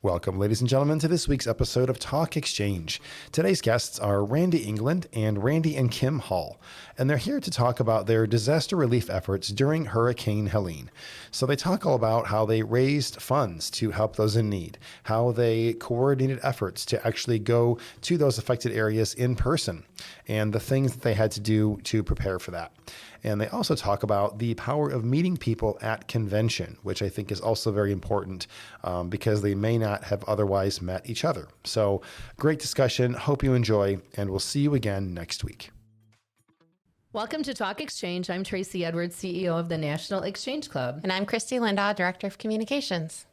Welcome, ladies and gentlemen, to this week's episode of Talk Exchange. Today's guests are Randy England and Randy and Kim Hall, and they're here to talk about their disaster relief efforts during Hurricane Helene. So they talk all about how they raised funds to help those in need, how they coordinated efforts to actually go to those affected areas in person, and the things that they had to do to prepare for that. And they also talk about the power of meeting people at convention, which I think is also very important because they may not have otherwise met each other. So great discussion. Hope you enjoy, and we'll see you again next week. Welcome to Talk Exchange. I'm Tracy Edwards, CEO of the National Exchange Club. And I'm Christy Lindahl, Director of Communications.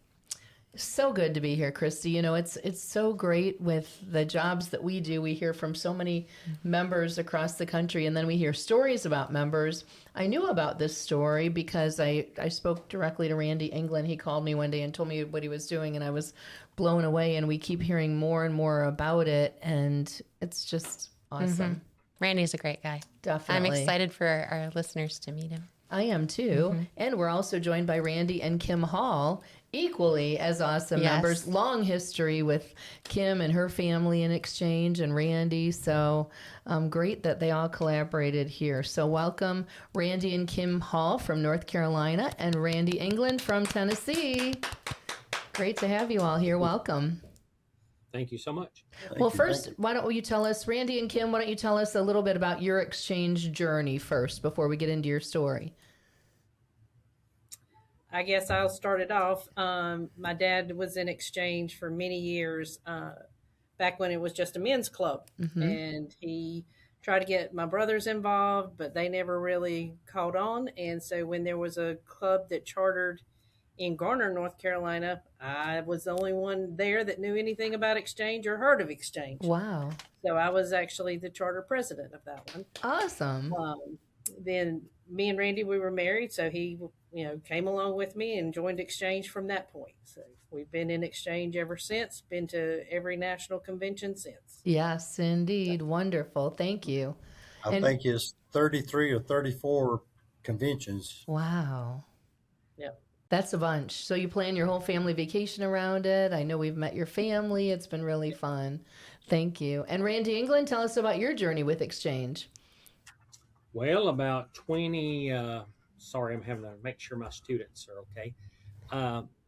So good to be here, Christy. You know, it's so great with the jobs that we do. We hear from so many members across the country, and then we hear stories about members. I knew about this story because I spoke directly to Randy England. He called me one day and told me what he was doing, and I was blown away, and we keep hearing more and more about it, and it's just awesome. Mm-hmm. Randy's a great guy. Definitely. I'm excited for our listeners to meet him. I am too. Mm-hmm. And we're also joined by Randy and Kim Hall, equally as awesome members. Long history with Kim and her family in Exchange and Randy. So great that they all collaborated here. So welcome Randy and Kim Hall from North Carolina and Randy England from Tennessee. Great to have you all here. Welcome. Thank you so much. Well, first, why don't you tell us, Randy and Kim, why don't you tell us a little bit about your Exchange journey first before we get into your story? I guess I'll start it off. My dad was in Exchange for many years, back when it was just a men's club. Mm-hmm. And he tried to get my brothers involved, but they never really caught on. And so when there was a club that chartered in Garner, North Carolina, I was the only one there that knew anything about Exchange or heard of Exchange. Wow. So I was actually the charter president of that one. Awesome. Then me and Randy, we were married, so he, came along with me and joined Exchange from that point. So we've been in Exchange ever since, been to every national convention since. Yes, indeed. Wonderful. Thank you. I think it's 33 or 34 conventions. Wow. Yep. That's a bunch. So you plan your whole family vacation around it. I know we've met your family. It's been really fun. Thank you. And Randy England, tell us about your journey with Exchange. Well, about 20, sorry, I'm having to make sure my students are okay.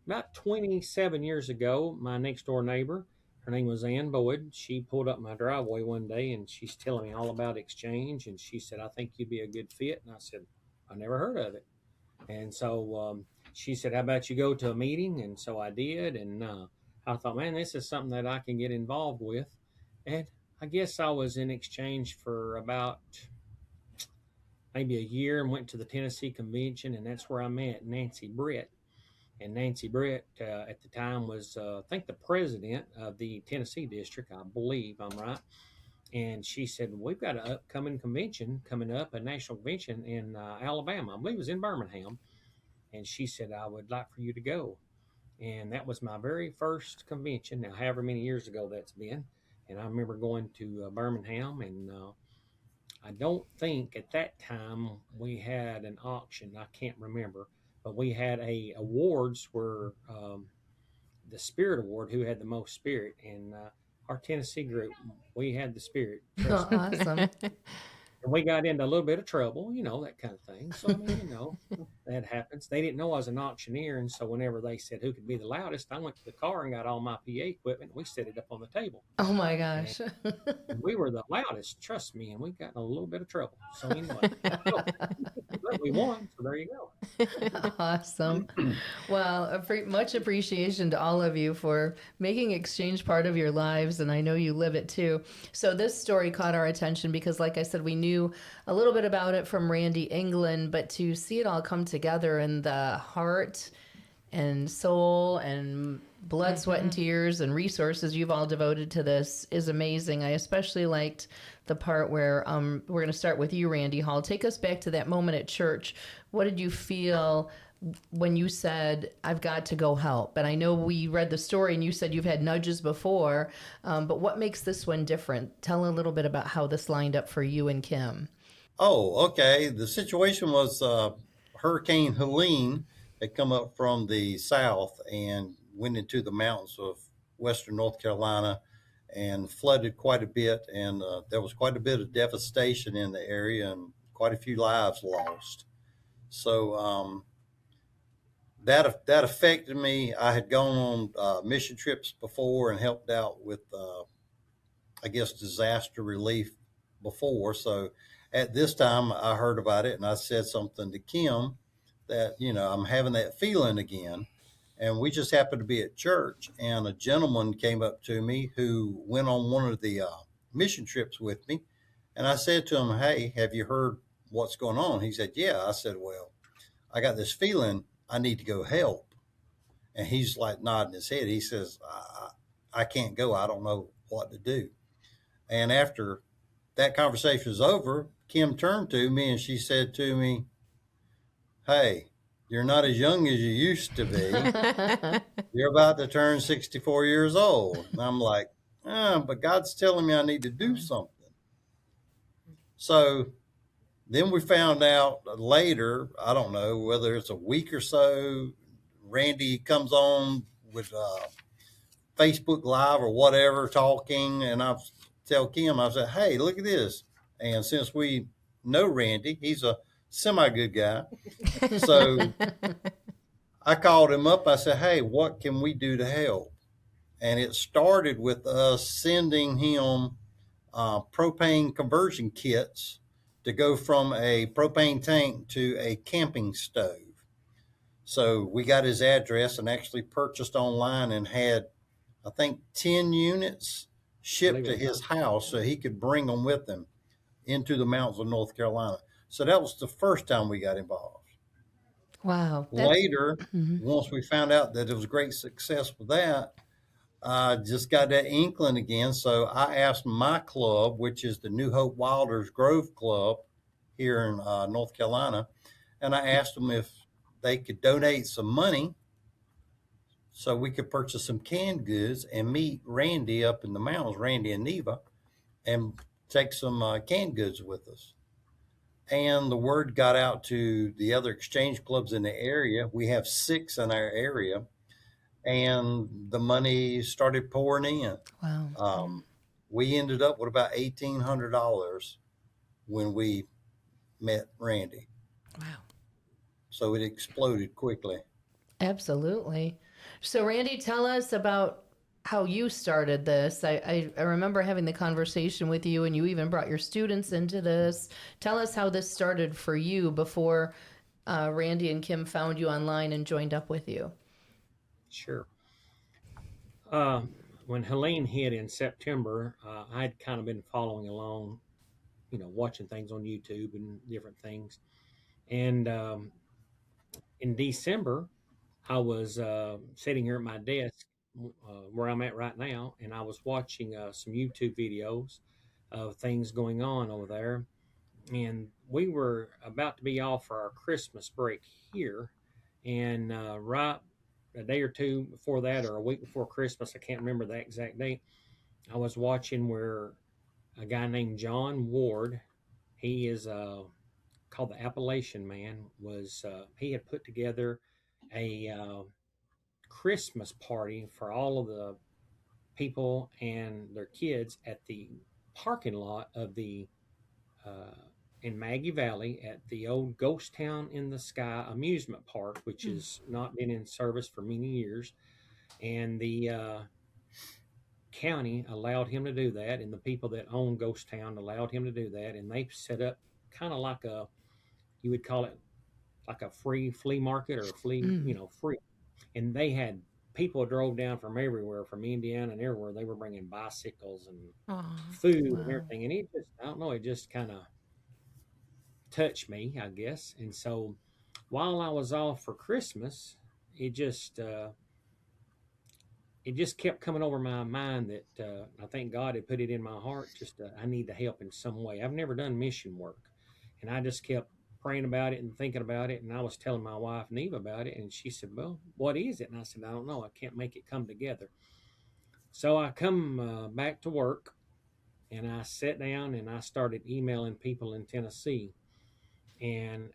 About 27 years ago, my next door neighbor, her name was Ann Boyd, she pulled up my driveway one day and she's telling me all about Exchange. And she said, I think you'd be a good fit. And I said, I never heard of it. And so she said, how about you go to a meeting? And so I did. And I thought, man, this is something that I can get involved with. And I guess I was in Exchange for about maybe a year and went to the Tennessee convention. And that's where I met Nancy Brett. And Nancy Brett at the time was, I think, the president of the Tennessee district. I believe I'm right. And she said, we've got an upcoming convention coming up, a national convention in Alabama. I believe it was in Birmingham. And she said, I would like for you to go. And that was my very first convention. Now, however many years ago that's been. And I remember going to Birmingham. And I don't think at that time we had an auction. I can't remember. But we had awards where the Spirit Award, who had the most spirit. And our Tennessee group, we had the spirit. Oh, awesome. And we got into a little bit of trouble, that kind of thing. So, I mean, that happens. They didn't know I was an auctioneer. And so whenever they said who could be the loudest, I went to the car and got all my PA equipment. And we set it up on the table. Oh, my gosh. And we were the loudest, trust me. And we got in a little bit of trouble. So anyway, but we won. So there you go. Awesome. Well, much appreciation to all of you for making Exchange part of your lives. And I know you live it too. So this story caught our attention because, like I said, we knew a little bit about it from Randy England, but to see it all come together in the heart and soul and blood, sweat, and tears and resources you've all devoted to this is amazing. I especially liked the part where we're going to start with you, Randy Hall. Take us back to that moment at church. What did you feel when you said, I've got to go help? And I know we read the story and you said you've had nudges before, but what makes this one different? Tell a little bit about how this lined up for you and Kim. Oh, okay. The situation was Hurricane Helene had come up from the south and went into the mountains of western North Carolina and flooded quite a bit. And there was quite a bit of devastation in the area and quite a few lives lost. So that affected me. I had gone on mission trips before and helped out with, I guess, disaster relief before. So at this time, I heard about it and I said something to Kim that, I'm having that feeling again. And we just happened to be at church, and a gentleman came up to me who went on one of the mission trips with me. And I said to him, "Hey, have you heard what's going on?" He said, "Yeah." I said, "Well, I got this feeling I need to go help." And he's like nodding his head. He says, I can't go. I don't know what to do. And after that conversation was over, Kim turned to me and she said to me, "Hey, you're not as young as you used to be. You're about to turn 64 years old." And I'm like, but God's telling me I need to do something. So then we found out later, I don't know whether it's a week or so, Randy comes on with Facebook Live or whatever talking. And I tell Kim, I said, "Hey, look at this." And since we know Randy, he's a semi good guy. So I called him up. I said, "Hey, what can we do to help?" And it started with us sending him propane conversion kits to go from a propane tank to a camping stove. So we got his address and actually purchased online and had, I think, 10 units shipped to his house so he could bring them with him into the mountains of North Carolina. So that was the first time we got involved. Wow. Later, once we found out that it was great success with that, I just got that inkling again. So I asked my club, which is the New Hope Wilders Grove Club here in North Carolina, and I asked them if they could donate some money so we could purchase some canned goods and meet Randy up in the mountains, Randy and Neva, and take some canned goods with us. And the word got out to the other exchange clubs in the area. We have 6 in our area, and the money started pouring in. Wow. We ended up with about $1,800 when we met Randy. Wow. So it exploded quickly. Absolutely. So, Randy, tell us about how you started this. I remember having the conversation with you, and you even brought your students into this. Tell us how this started for you before Randy and Kim found you online and joined up with you. Sure. When Helene hit in September, I'd kind of been following along, watching things on YouTube and different things. And in December, I was sitting here at my desk where I'm at right now, and I was watching some YouTube videos of things going on over there. And we were about to be off for our Christmas break here. And right a day or two before that, or a week before Christmas, I can't remember the exact date, I was watching where a guy named John Ward, he is called the Appalachian Man, was he had put together a Christmas party for all of the people and their kids at the parking lot of the in Maggie Valley at the old Ghost Town in the Sky amusement park, which has not been in service for many years. And the county allowed him to do that, and the people that own Ghost Town allowed him to do that. And they set up kind of like you would call it like a free flea market or a flea, free. And they had people drove down from everywhere, from Indiana and everywhere. They were bringing bicycles and food and everything. And it just, I don't know, it just kind of touched me, I guess. And so while I was off for Christmas, it just kept coming over my mind that I think God had put it in my heart. Just I need to help in some way. I've never done mission work, and I just kept praying about it and thinking about it. And I was telling my wife Neve about it, and she said, "Well, what is it?" And I said, "I don't know. I can't make it come together." So I come back to work, and I sat down and I started emailing people in Tennessee, and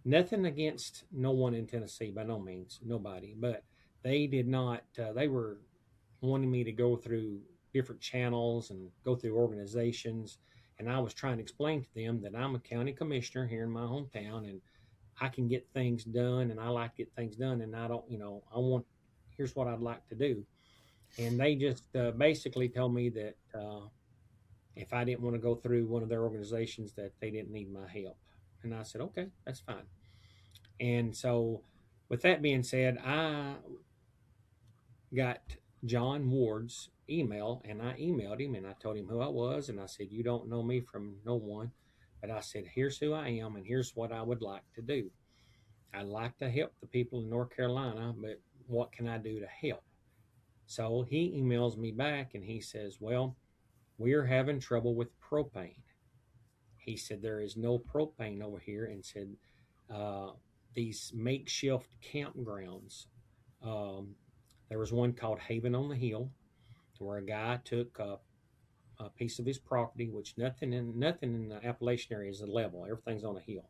nothing against no one in Tennessee, by no means, nobody, but they did not. They were wanting me to go through different channels and go through organizations. And I was trying to explain to them that I'm a county commissioner here in my hometown, and I can get things done, and I like to get things done. And I don't, here's what I'd like to do. And they just basically told me that if I didn't want to go through one of their organizations, that they didn't need my help. And I said, okay, that's fine. And so, with that being said, I got John Ward's email, and I emailed him and I told him who I was, and I said, you don't know me from no one, but I said, here's who I am and here's what I would like to do. I'd like to help the people in North Carolina, but what can I do to help? So he emails me back and he says, well, we're having trouble with propane. He said, there is no propane over here, and said, uh, these makeshift campgrounds. There was one called Haven on the Hill, where a guy took a piece of his property, which nothing in the Appalachian area is a level. Everything's on a hill,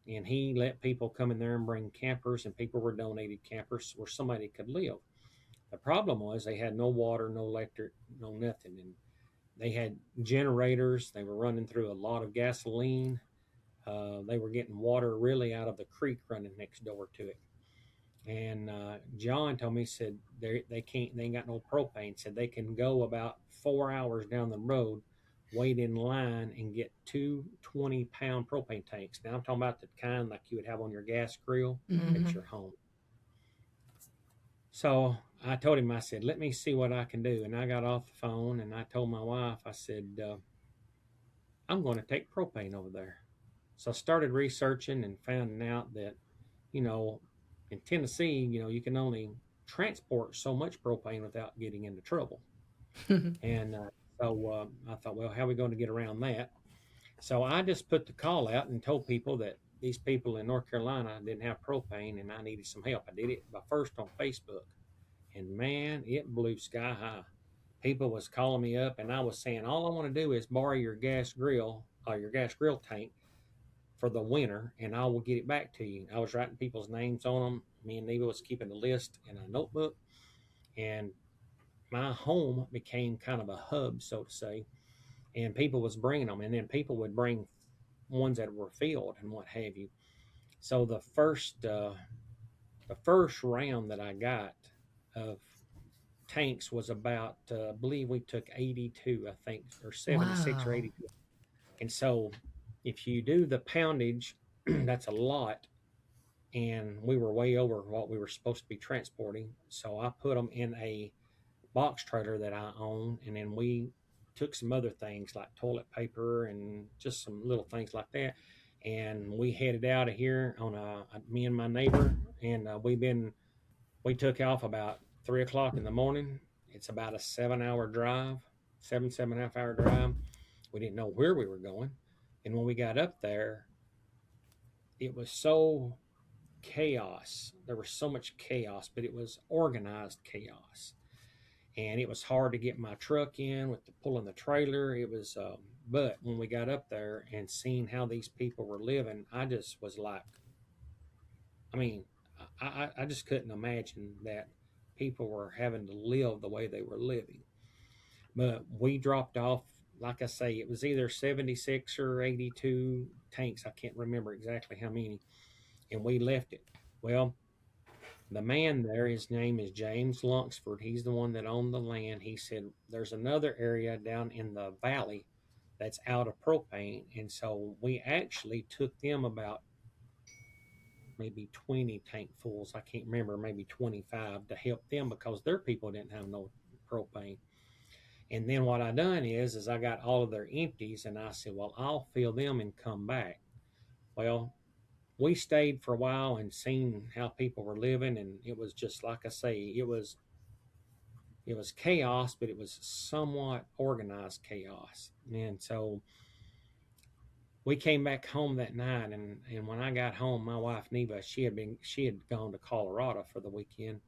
and he let people come in there and bring campers, and people were donated campers where somebody could live. The problem was they had no water, no electric, no nothing, and they had generators. They were running through a lot of gasoline. They were getting water really out of the creek running next door to it. And John told me, said they can't, they ain't got no propane. Said they can go about 4 hours down the road, wait in line, and get two 20-pound propane tanks. Now I'm talking about the kind like you would have on your gas grill at your home. So I told him, I said, let me see what I can do. And I got off the phone and I told my wife, I said, I'm going to take propane over there. So I started researching and finding out that, in Tennessee, you can only transport so much propane without getting into trouble. And so I thought, well, how are we going to get around that? So I just put the call out and told people that these people in North Carolina didn't have propane and I needed some help. I did it by first on Facebook. And man, it blew sky high. People was calling me up, and I was saying, all I want to do is borrow your gas grill or your gas grill tank for the winter, and I will get it back to you. I was writing people's names on them. Me and Neva was keeping a list in a notebook, and my home became kind of a hub, so to say. And people was bringing them, and then people would bring ones that were filled and what have you. So the first round that I got of tanks was about, I believe we took 82, I think, or 76 or Wow. 82. And so if you do the poundage, that's a lot. And we were way over what we were supposed to be transporting. So I put them in a box trailer that I own. And then we took some other things like toilet paper and just some little things like that. And we headed out of here on me and my neighbor. And we took off about 3 o'clock in the morning. It's about a 7 hour drive, 7.5 hour drive. We didn't know where we were going. And when we got up there, it was so chaos. There was so much chaos, but it was organized chaos. And it was hard to get my truck in with the pulling the trailer. It was, but when we got up there and seeing how these people were living, I just was like, I mean, I just couldn't imagine that people were having to live the way they were living. But we dropped off, like I say, it was either 76 or 82 tanks. I can't remember exactly how many. And we left it. Well, the man there, his name is James Lunsford. He's the one that owned the land. He said there's another area down in the valley that's out of propane. And so we actually took them about maybe 20 tankfuls. I can't remember, maybe 25 to help them because their people didn't have no propane. And then what I done is I got all of their empties and I said, well, I'll fill them and come back. Well, we stayed for a while and seen how people were living, and it was just like I say, it was chaos, but it was somewhat organized chaos. And so we came back home that night, and when I got home, my wife Neva, she had gone to Colorado for the weekend,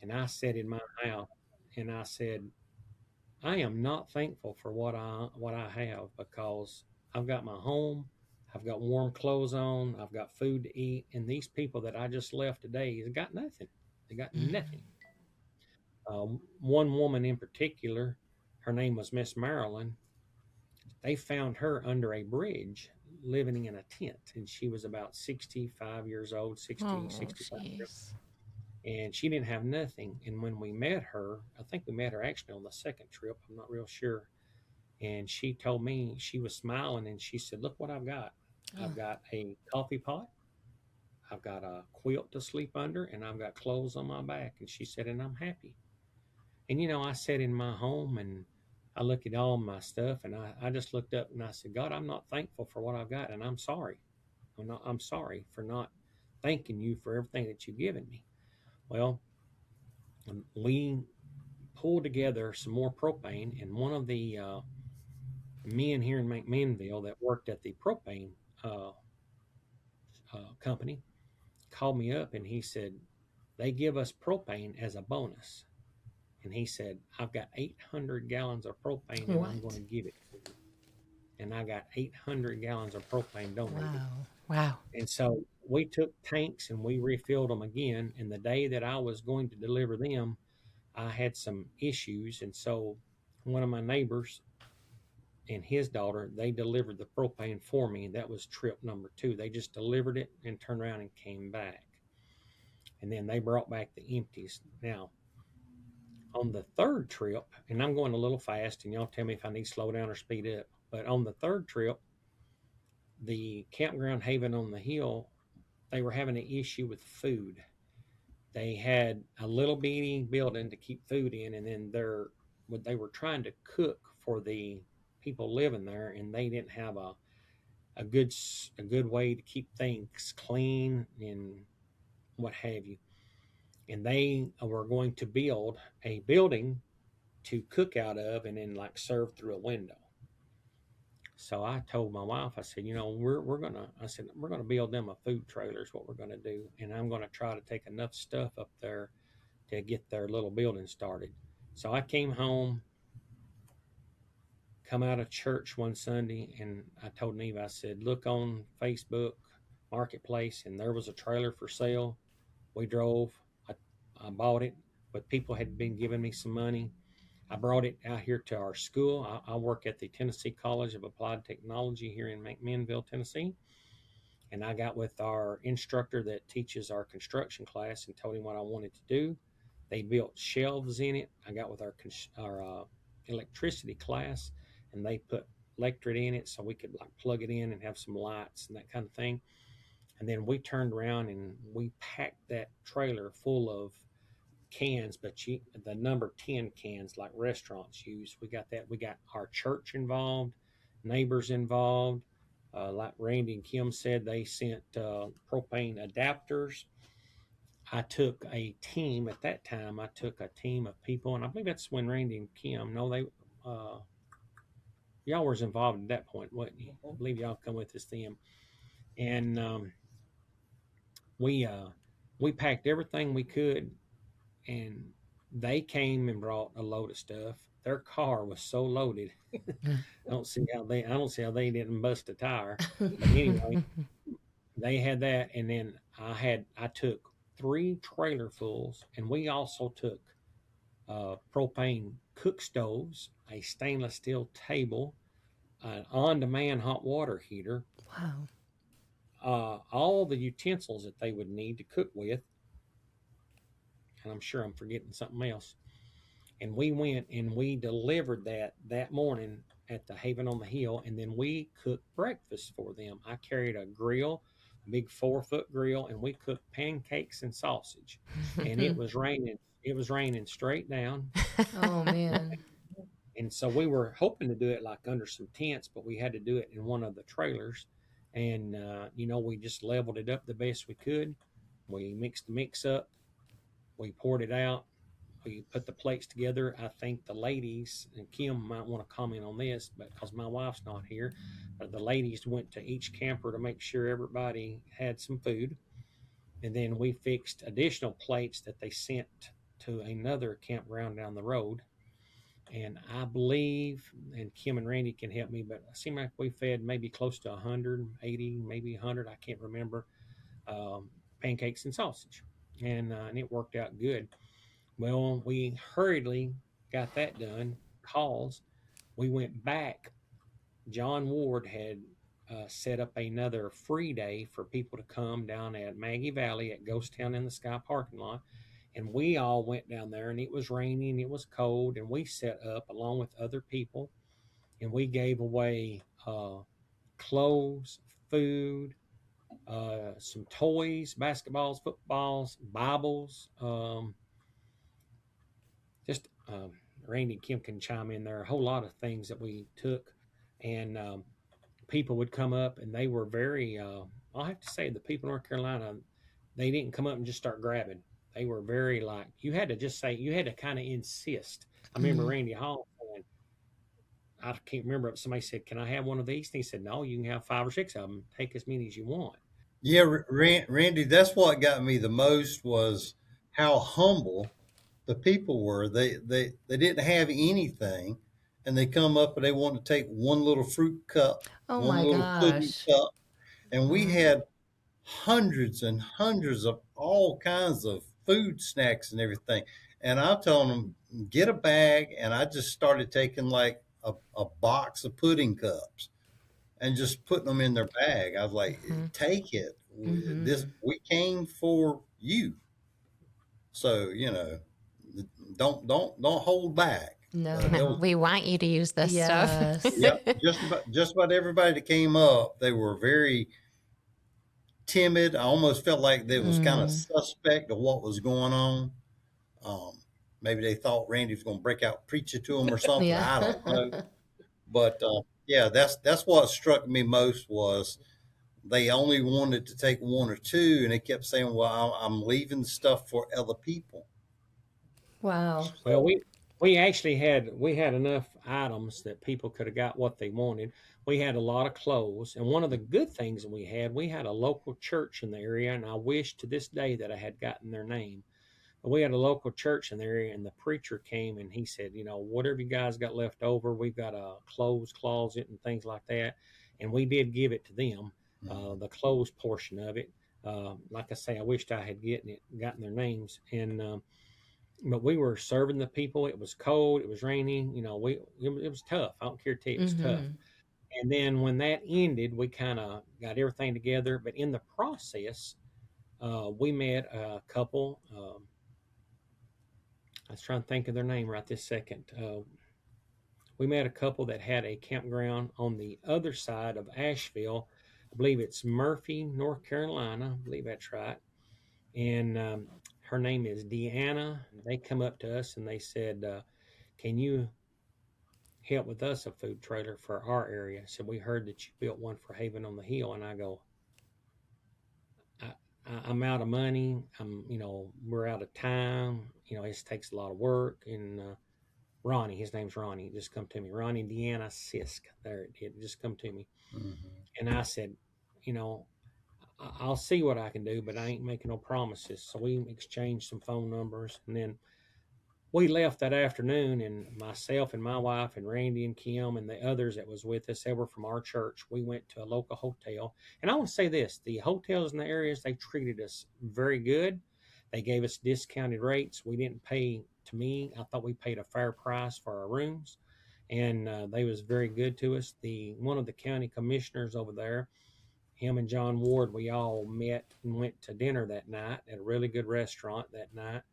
and I sat in my house and I said, I am not thankful for what I have, because I've got my home, I've got warm clothes on, I've got food to eat, and these people that I just left today have got nothing. They got nothing. One woman in particular, her name was Miss Marilyn. They found her under a bridge living in a tent, and she was about 65 years old, 60, Oh, 65 years jeez. old. And she didn't have nothing. And when we met her, I think we met her actually on the second trip, I'm not real sure. And she told me, she was smiling, and she said, "Look what I've got. I've got a coffee pot, I've got a quilt to sleep under, and I've got clothes on my back." And she said, "And I'm happy." And I sat in my home and I looked at all my stuff, and I just looked up and I said, "God, I'm not thankful for what I've got, and I'm sorry. I'm sorry for not thanking you for everything that you've given me." Well, we pulled together some more propane, and one of the men here in McMinnville that worked at the propane uh, company called me up, and he said, "They give us propane as a bonus." And he said, "I've got 800 gallons of propane, and I'm going What? to give it to you." And I got 800 gallons of propane donated. Wow. Wow. And so we took tanks and we refilled them again. And the day that I was going to deliver them, I had some issues. And so one of my neighbors and his daughter, they delivered the propane for me. And that was trip number 2. They just delivered it and turned around and came back. And then they brought back the empties. Now, on the third trip, and I'm going a little fast, and y'all tell me if I need to slow down or speed up. But on the third trip, the campground Haven on the Hill, they were having an issue with food. They had a little bitty building to keep food in, and then they were trying to cook for the people living there, and they didn't have a good way to keep things clean and what have you. And they were going to build a building to cook out of and then like serve through a window. So I told my wife, I said, we're gonna build them a food trailer is what we're gonna do, and I'm gonna try to take enough stuff up there to get their little building started. So I came home, come out of church one Sunday, and I told Neve, I said, "Look on Facebook Marketplace, and there was a trailer for sale." We drove, I, I bought it, but people had been giving me some money. I brought it out here to our school. I work at the Tennessee College of Applied Technology here in McMinnville, Tennessee. And I got with our instructor that teaches our construction class and told him what I wanted to do. They built shelves in it. I got with our electricity class, and they put electric in it so we could like plug it in and have some lights and that kind of thing. And then we turned around and we packed that trailer full of cans, but the number 10 cans like restaurants use. We got that. We got our church involved, neighbors involved. Like Randy and Kim said, they sent propane adapters. I took a team at that time. I took a team of people, and I believe that's when Randy and Kim. No, uh, y'all was involved at that point, wasn't you? I believe y'all come with us then, and we uh, we packed everything we could, and they came and brought a load of stuff. Their car was so loaded. I don't see how they didn't bust a tire. But anyway, they had that, and then I took 3 trailerfuls, and we also took propane cook stoves, a stainless steel table, an on-demand hot water heater, Wow. all the utensils that they would need to cook with, and I'm sure I'm forgetting something else. And we went and we delivered that morning at the Haven on the Hill, and then we cooked breakfast for them. I carried a grill, a big 4-foot grill, and we cooked pancakes and sausage. And it was raining. It was raining straight down, Oh man. and so we were hoping to do it like under some tents, but we had to do it in one of the trailers. And we just leveled it up the best we could. We mixed the mix up. We poured it out. We put the plates together. I think the ladies, and Kim might want to comment on this, but because my wife's not here, but the ladies went to each camper to make sure everybody had some food. And then we fixed additional plates that they sent to another campground down the road. And I believe, and Kim and Randy can help me, but it seemed like we fed maybe close to 180, maybe 100, I can't remember, pancakes and sausage. And it worked out good. Well, we hurriedly got that done because we went back. John Ward had set up another free day for people to come down at Maggie Valley at Ghost Town in the Sky parking lot. And we all went down there, and it was raining, it was cold, and we set up along with other people, and we gave away clothes, food, some toys, basketballs, footballs, Bibles, just Randy and Kim can chime in there. A whole lot of things that we took, and people would come up, and they were very. I'll have to say, the people in North Carolina, they didn't come up and just start grabbing. They were very like you had to just say you had to kind of insist. I remember Mhm. Randy Hall saying, I can't remember if somebody said, "Can I have one of these?" And he said, "No, you can have 5 or 6 of them. Take as many as you want." Yeah, Randy, that's what got me the most was how humble the people were. They didn't have anything, and they come up and they want to take one little fruit cup, Oh one my little pudding gosh. cup, and we Wow. had hundreds and hundreds of all kinds of food snacks and everything. And I told them, get a bag, and I just started taking like a box of pudding cups and just putting them in their bag. I was like, Hmm. take it. This Mhm. we came for you, so don't hold back. But there No. was, We want you to use this stuff. Yes. yep, just about everybody that came up, they were very timid. I almost felt like they was kind of Mm. suspect of what was going on. Um, Maybe they thought Randy was going to break out preaching to them or something. Yeah. I don't know. But yeah, that's what struck me most was they only wanted to take one or two, and they kept saying, "Well, I'm leaving stuff for other people." Wow. Well, So, we actually had enough items that people could have got what they wanted. We had a lot of clothes, and one of the good things that we had a local church in the area, and I wish to this day that I had gotten their name. But we had a local church in the area, and the preacher came and he said, whatever you guys got left over, we've got a clothes closet and things like that, and we did give it to them, the clothes portion of it. Like I say, I wished I had gotten their names, and but we were serving the people. It was cold. It was raining. It was tough. I don't care to tell you, it was tough. Mhm. And then when that ended, we kind of got everything together. But in the process, we met a couple. I was trying to think of their name right this second. We met a couple that had a campground on the other side of Asheville. I believe it's Murphy, North Carolina. I believe that's right. And her name is Deanna. They come up to us and they said, "Can you help with us a food trailer for our area?" So we heard that you built one for Haven on the Hill, and I go, I'm out of money. We're out of time. It takes a lot of work. And Ronnie, his name's Ronnie. Just come to me, Ronnie Deanna Sisk. There it did. Just come to me, mhm. and I said, you know, I'll see what I can do, but I ain't making no promises. So we exchanged some phone numbers, and then we left that afternoon, and myself and my wife and Randy and Kim and the others that was with us, they were from our church. We went to a local hotel, and I want to say this: the hotels in the areas, they treated us very good. They gave us discounted rates. We didn't pay. To me, I thought we paid a fair price for our rooms, and they was very good to us. The one of the county commissioners over there, him and John Ward, we all met and went to dinner that night at a really good restaurant that night.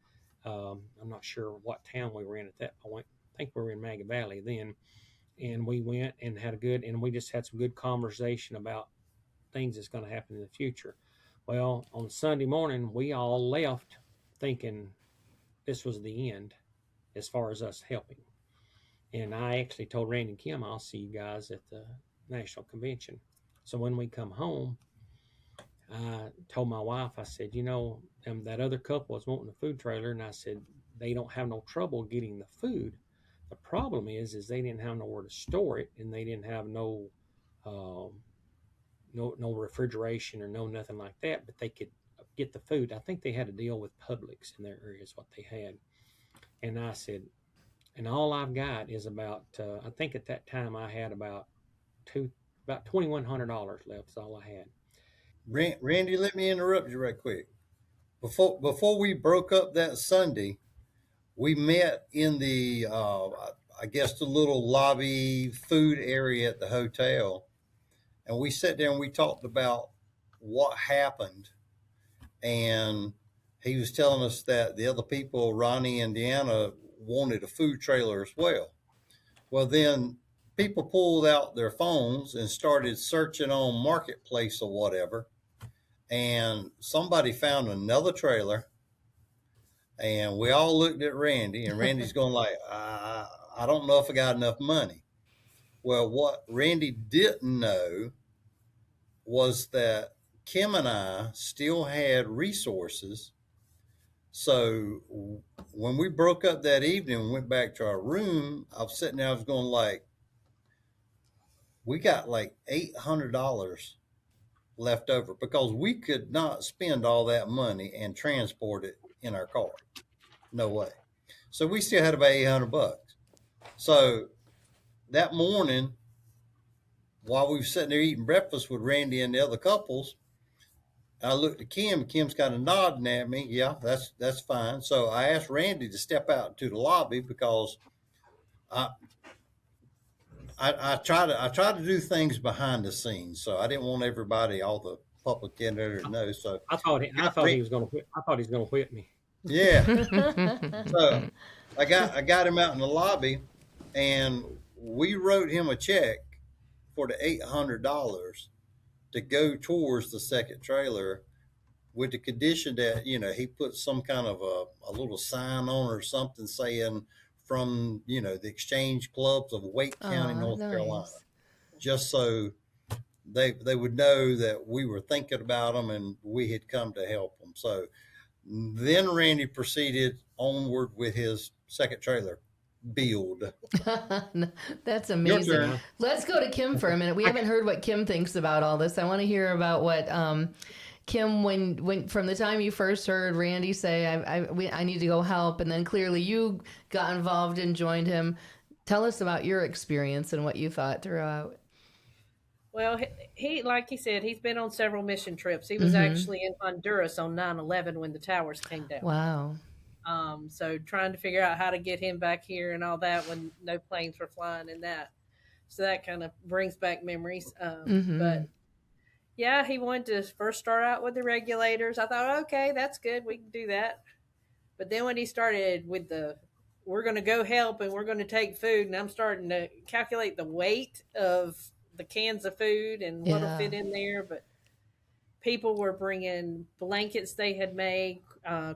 I'm not sure what town we were in at that point. I think we were in Maggie Valley then. And we went and had a good, and we just had some good conversation about things that's going to happen in the future. Well, on Sunday morning, we all left thinking this was the end as far as us helping. And I actually told Randy and Kim, I'll see you guys at the national convention. So when we come home, I told my wife, I said, that other couple was wanting a food trailer, and I said they don't have no trouble getting the food. The problem is they didn't have nowhere to store it, and they didn't have um, no refrigeration or no nothing like that. But they could get the food. I think they had a deal with Publix in their area is what they had. And I said, and all I've got is about I think at that time I had two about $2,100 left. Is all I had. Randy, let me interrupt you right quick. Before we broke up that Sunday, we met in the, I guess, the little lobby food area at the hotel. And we sat there and we talked about what happened. And he was telling us that the other people, Ronnie and Deanna, wanted a food trailer as well. Well, then people pulled out their phones and started searching on Marketplace or whatever. And somebody found another trailer. And we all looked at Randy, and Randy's going like, I don't know if I got enough money. Well, what Randy didn't know was that Kim and I still had resources. So when we broke up that evening and went back to our room, I was sitting there, I was going like, we got like $800 left over because we could not spend all that money and transport it in our car. No way. So we still had about $800. So that morning, while we were sitting there eating breakfast with Randy and the other couples, I looked at Kim. Kim's kind of nodding at me. Yeah, that's fine. So I asked Randy to step out to the lobby because I try to do things behind the scenes. So I didn't want everybody, all the public in there to know. So I thought he was going to whip me. Yeah. So I got him out in the lobby, and we wrote him a check for the $800 to go towards the second trailer, with the condition that he put some kind of a little sign on or something saying from the Exchange Clubs of Wake County, North Carolina, just so they would know that we were thinking about them and we had come to help them. So then Randy proceeded onward with his second trailer build. That's amazing. Let's go to Kim for a minute. We haven't heard what Kim thinks about all this. I want to hear about what Kim, when from the time you first heard Randy say, I need to go help, and then clearly you got involved and joined him. Tell us about your experience and what you thought throughout. Well, he like he said, he's been on several mission trips. He was actually in Honduras on 9/11 when the towers came down. Wow. So trying to figure out how to get him back here and all that when no planes were flying and that. So that kind of brings back memories. But yeah, he wanted to first start out with the regulators. I thought, okay, that's good. We can do that. But then when he started with we're going to go help and we're going to take food, and I'm starting to calculate the weight of the cans of food and what'll fit in there. But people were bringing blankets they had made,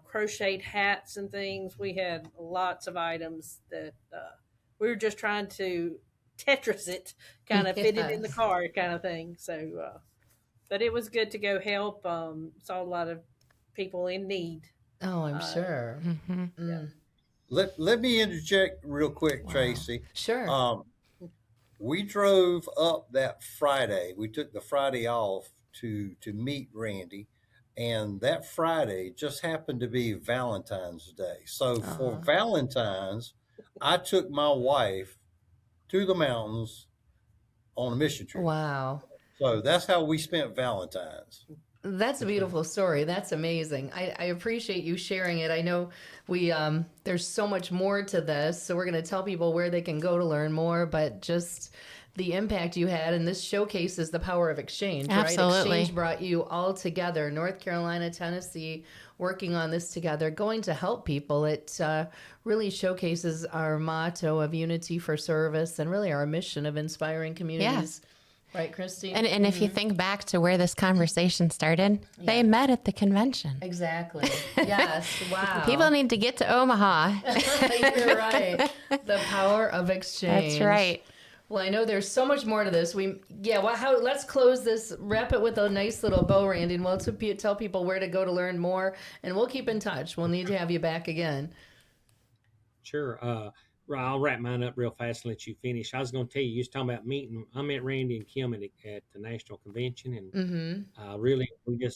crocheted hats and things. We had lots of items that we were just trying to Tetris it, kind of fit it in the car kind of thing. So, but it was good to go help. Saw a lot of people in need. Oh, I'm sure. Yeah. Let me interject real quick, Tracy. Sure. We drove up that Friday. We took the Friday off to meet Randy, and that Friday just happened to be Valentine's Day. So for Valentine's, I took my wife to the mountains on a mission trip. Wow. So that's how we spent Valentine's. That's a beautiful story. That's amazing. I appreciate you sharing it. I know there's so much more to this, so we're going to tell people where they can go to learn more, but just the impact you had, and this showcases the power of exchange, Absolutely. Right? Exchange brought you all together, North Carolina, Tennessee, working on this together, going to help people. It really showcases our motto of unity for service and really our mission of inspiring communities. Yeah. Right, Christy? And if you think back to where this conversation started, they met at the convention. Exactly. Yes. Wow. People need to get to Omaha. You're right. The power of exchange. That's right. Well, I know there's so much more to this. Let's close this, wrap it with a nice little bow, Randy, and we'll tell people where to go to learn more, and we'll keep in touch. We'll need to have you back again. Sure. I'll wrap mine up real fast and let you finish. I was going to tell you, you was talking about meeting. I met Randy and Kim at the national convention, and really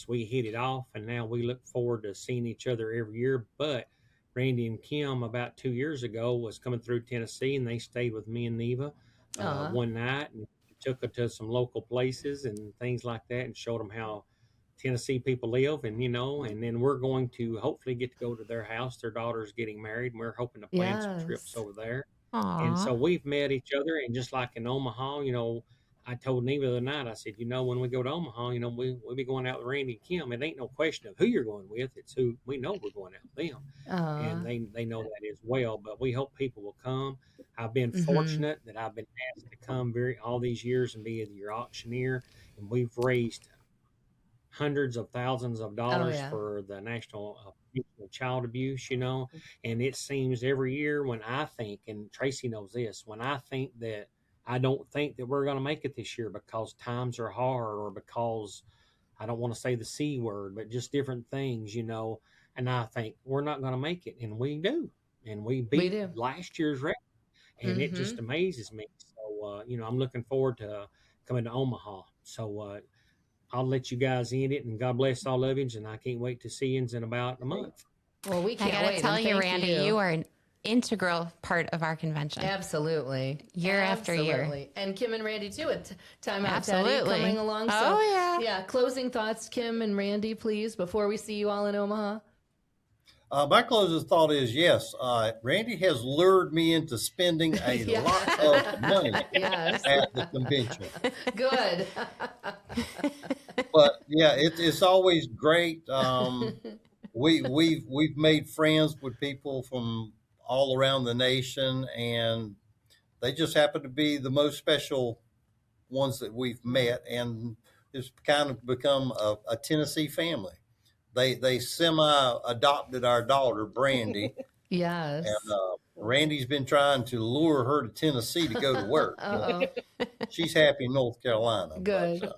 we hit it off, and now we look forward to seeing each other every year. But Randy and Kim about 2 years ago was coming through Tennessee, and they stayed with me and Neva one night and took her to some local places and things like that, and showed them how Tennessee people live, and and then we're going to hopefully get to go to their house. Their daughter's getting married, and we're hoping to plan some trips Yes. over there. And Aw. so we've met each other, and just like in Omaha, I told Neva the other night, I said, when we go to Omaha, we'll be going out with Randy and Kim. It ain't no question of who you're going with; it's who we know we're going out with them, and Uh, they know that as well. But we hope people will come. I've been mm-hmm. fortunate that I've been asked to come all these years and be your auctioneer, and we've raised hundreds of thousands of Oh, dollars yeah. for the National Prevention of Child Abuse, and it seems every year when I think, and Tracy knows this, when I think that I don't think that we're going to make it this year because times are hard or because I don't want to say the C word, but just different things, and I think we're not going to make it, and we do. And we We beat do. last year's record, and it Mm-hmm. just amazes me. So, I'm looking forward to coming to Omaha. So, I'll let you guys in it, and God bless all of you, and I can't wait to see you in about a month. Well, we I can't gotta wait. tell and you, thank Randy, you are an integral part of our convention. Absolutely. Year after year. Absolutely. And Kim and Randy too at Time Out Teddy Absolutely. coming along. So, Oh, yeah. yeah. Closing thoughts, Kim and Randy, please, before we see you all in Omaha. My closing thought is yes. Randy has lured me into spending a Yeah. lot of money Yes. at the convention. Good. But yeah, it's always great. We've made friends with people from all around the nation, and they just happen to be the most special ones that we've met, and it's kind of become a Tennessee family. They semi adopted our daughter Brandy, Yes. and Randy's been trying to lure her to Tennessee to go to work. Uh-oh. She's happy in North Carolina, Good. but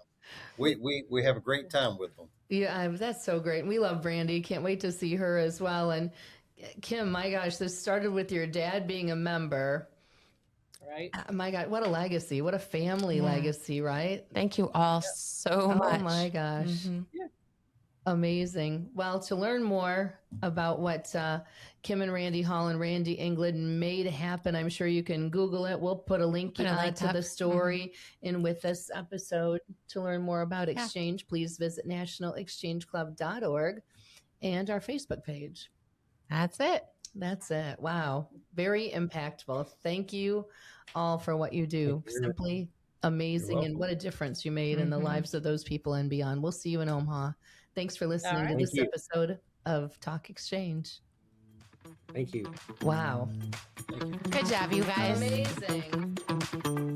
we have a great time with them. Yeah, that's so great. We love Brandy. Can't wait to see her as well. And Kim, my gosh, this started with your dad being a member. Right. My God, what a legacy. What a family Yeah. legacy, right? Thank you all so much. Oh my gosh. Mhm. Amazing. Well, to learn more about what Kim and Randy Hall and Randy England made happen, I'm sure you can Google it. We'll put a link Put a link to up. the story in with this episode. To learn more about Exchange, please visit nationalexchangeclub.org and our Facebook page. That's it. That's it. Wow. Very impactful. Thank you all for what you do. Thank you. Simply amazing. And welcome. what a difference you made in the Mhm. lives of those people and beyond. We'll see you in Omaha. Thanks for listening to right. this Thank you. episode of Talk Exchange. Thank you. Wow. Good job, you guys. Amazing.